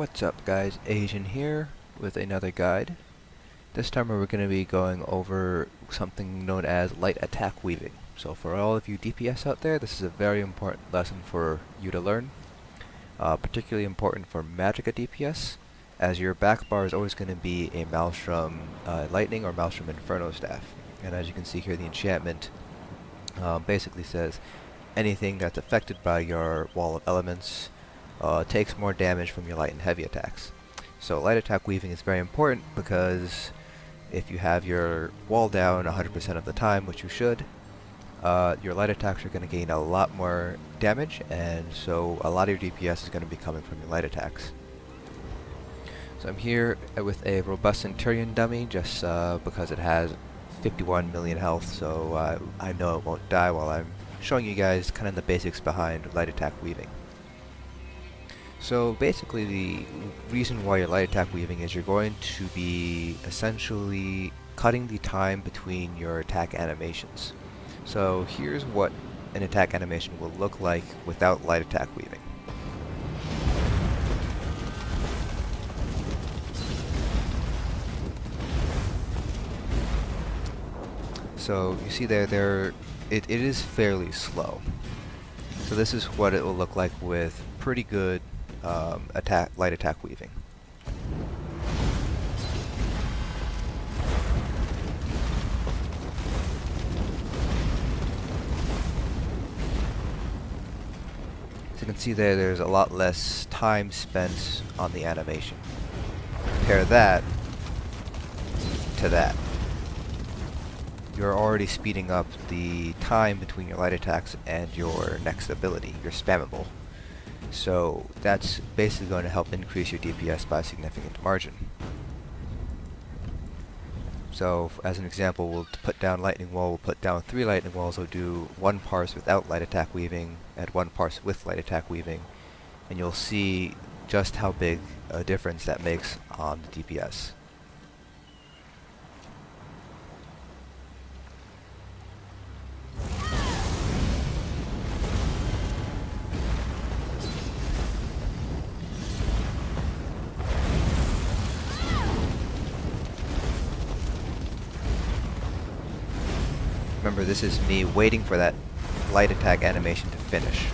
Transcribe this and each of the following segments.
What's up guys, Asian here with another guide. This time we're going to be going over something known as light attack weaving. So for all of you DPS out there, this is a very important lesson for you to learn. Particularly important for Magicka DPS, as your back bar is always going to be a Maelstrom Lightning or Maelstrom Inferno Staff. And as you can see here, the enchantment basically says anything that's affected by your wall of elements takes more damage from your light and heavy attacks. So light attack weaving is very important because if you have your wall down 100% of the time, which you should, your light attacks are going to gain a lot more damage, and so a lot of your DPS is going to be coming from your light attacks. So I'm here with a robust Centurion dummy just because it has 51 million health, so I know it won't die while I'm showing you guys kind of the basics behind light attack weaving. So basically the reason why you're light attack weaving is you're going to be essentially cutting the time between your attack animations. So here's what an attack animation will look like without light attack weaving. So you see there it is fairly slow. So this is what it will look like with pretty good light attack weaving. As you can see there's a lot less time spent on the animation. Compare that to that. You're already speeding up the time between your light attacks and your next ability, your spammable. So that's basically going to help increase your DPS by a significant margin. So as an example, we'll put down lightning wall, we'll put down 3 lightning walls, we'll do 1 parse without light attack weaving and 1 parse with light attack weaving, and you'll see just how big a difference that makes on the DPS. Remember, this is me waiting for that light attack animation to finish.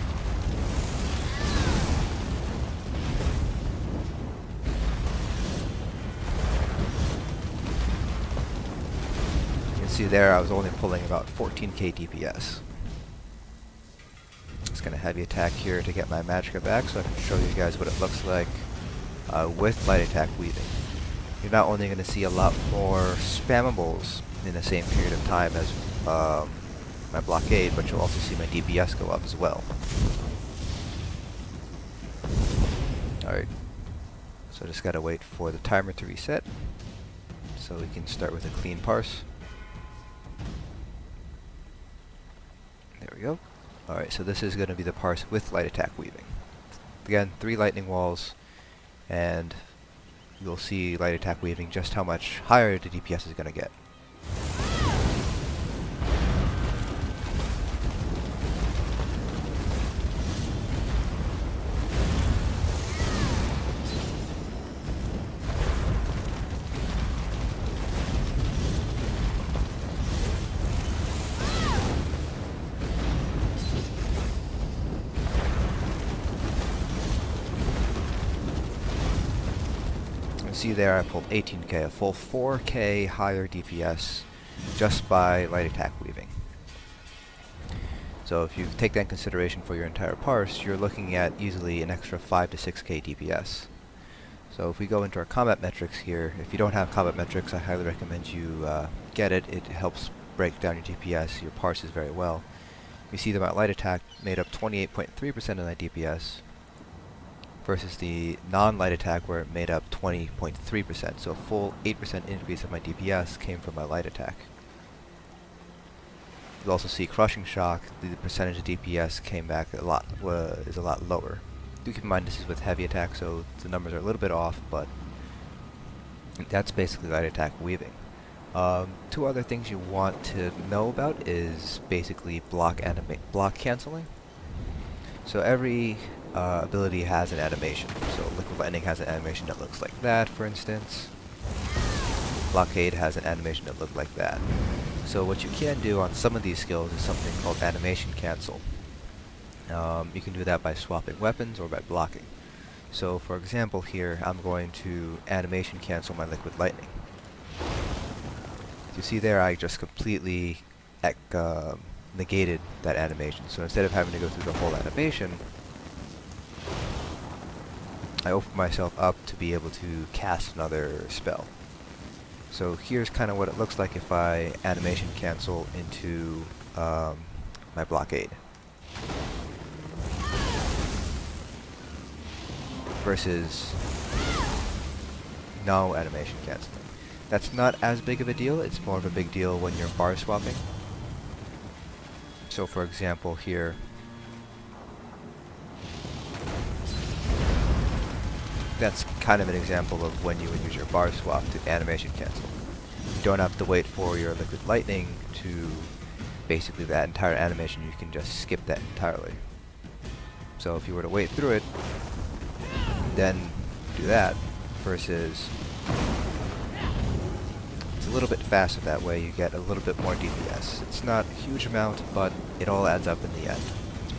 You can see there I was only pulling about 14k DPS. Just gonna heavy attack here to get my Magicka back so I can show you guys what it looks like with light attack weaving. You're not only gonna see a lot more spammables in the same period of time as my blockade, but you'll also see my DPS go up as well. Alright, so just gotta wait for the timer to reset so we can start with a clean parse. There we go. Alright, so this is going to be the parse with light attack weaving. Again, 3 lightning walls, and you'll see light attack weaving just how much higher the DPS is going to get. See there, I pulled 18k, a full 4k higher DPS just by light attack weaving. So if you take that in consideration for your entire parse, you're looking at easily an extra 5 to 6k DPS. So if we go into our combat metrics here, if you don't have combat metrics, I highly recommend you get it. It helps break down your DPS, your parses very well. You see that my light attack made up 28.3% of my DPS, versus the non-light attack where it made up 20.3%, so a full 8% increase of my DPS came from my light attack. You'll also see Crushing Shock, the percentage of DPS came back is a lot lower. Do keep in mind this is with heavy attack, so the numbers are a little bit off, but that's basically light attack weaving. 2 other things you want to know about is basically block canceling. So every ability has an animation. So Liquid Lightning has an animation that looks like that, for instance. Blockade has an animation that looks like that. So what you can do on some of these skills is something called animation cancel. You can do that by swapping weapons or by blocking. So for example here, I'm going to animation cancel my Liquid Lightning. You see there, I just completely negated that animation. So instead of having to go through the whole animation, I open myself up to be able to cast another spell. So here's kind of what it looks like if I animation cancel into my Blockade. Versus no animation canceling. That's not as big of a deal, it's more of a big deal when you're bar swapping. So for example here, that's kind of an example of when you would use your bar swap to animation cancel. You don't have to wait for your Liquid Lightning to basically that entire animation, you can just skip that entirely. So if you were to wait through it, then do that, versus it's a little bit faster that way, you get a little bit more DPS. It's not a huge amount, but it all adds up in the end,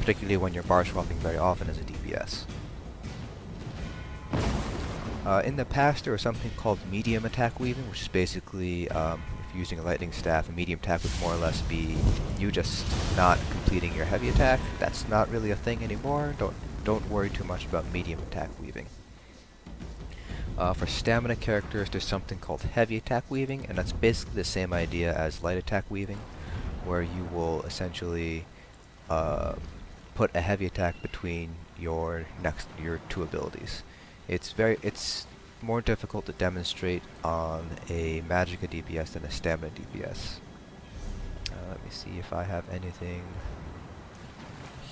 particularly when you're bar swapping very often as a DPS. In the past there was something called medium attack weaving, which is basically if you're using a lightning staff, a medium attack would more or less be you just not completing your heavy attack. That's not really a thing anymore. Don't worry too much about medium attack weaving. For stamina characters there's something called heavy attack weaving, and that's basically the same idea as light attack weaving, where you will essentially put a heavy attack between your two abilities. It's more difficult to demonstrate on a Magicka DPS than a Stamina DPS. Let me see if I have anything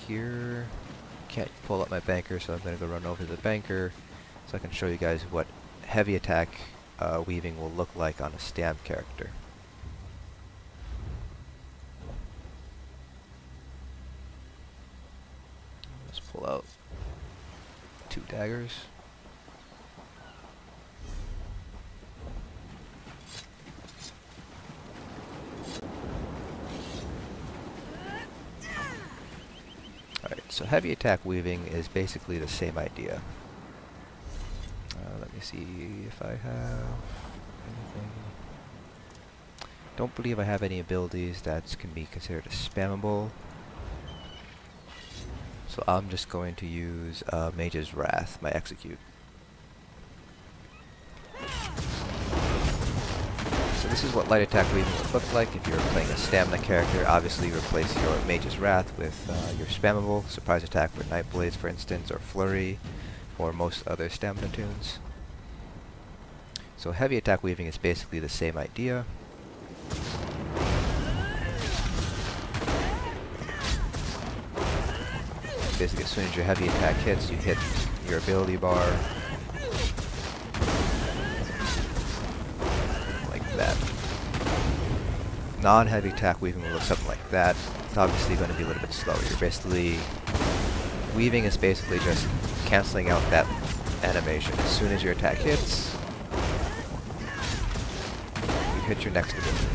here. Can't pull up my banker, so I'm going to go run over to the banker so I can show you guys what heavy attack weaving will look like on a Stam character. Let's pull out 2 daggers. Alright, so heavy attack weaving is basically the same idea. Let me see if I have anything. Don't believe I have any abilities that can be considered as spammable. So I'm just going to use Mage's Wrath, my execute. So this is what light attack weaving would look like if you were playing a stamina character. Obviously you replace your Mage's Wrath with your spammable surprise attack for Nightblades, for instance, or Flurry, or most other stamina tunes. So heavy attack weaving is basically the same idea. Basically, as soon as your heavy attack hits, you hit your ability bar. Like that. Non-heavy attack weaving will look something like that. It's obviously going to be a little bit slower. You're basically... Weaving is basically just canceling out that animation. As soon as your attack hits, you hit your next ability.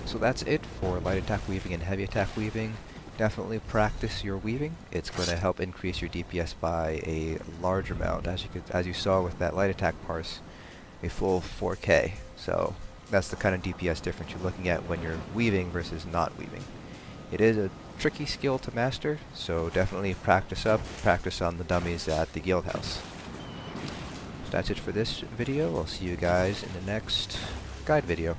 So that's it for light attack weaving and heavy attack weaving. Definitely practice your weaving. It's going to help increase your DPS by a large amount, as you saw with that light attack parse, a full 4K. So that's the kind of DPS difference you're looking at when you're weaving versus not weaving. It is a tricky skill to master, so definitely practice on the dummies at the guild house. So that's it for this video. I'll see you guys in the next guide video.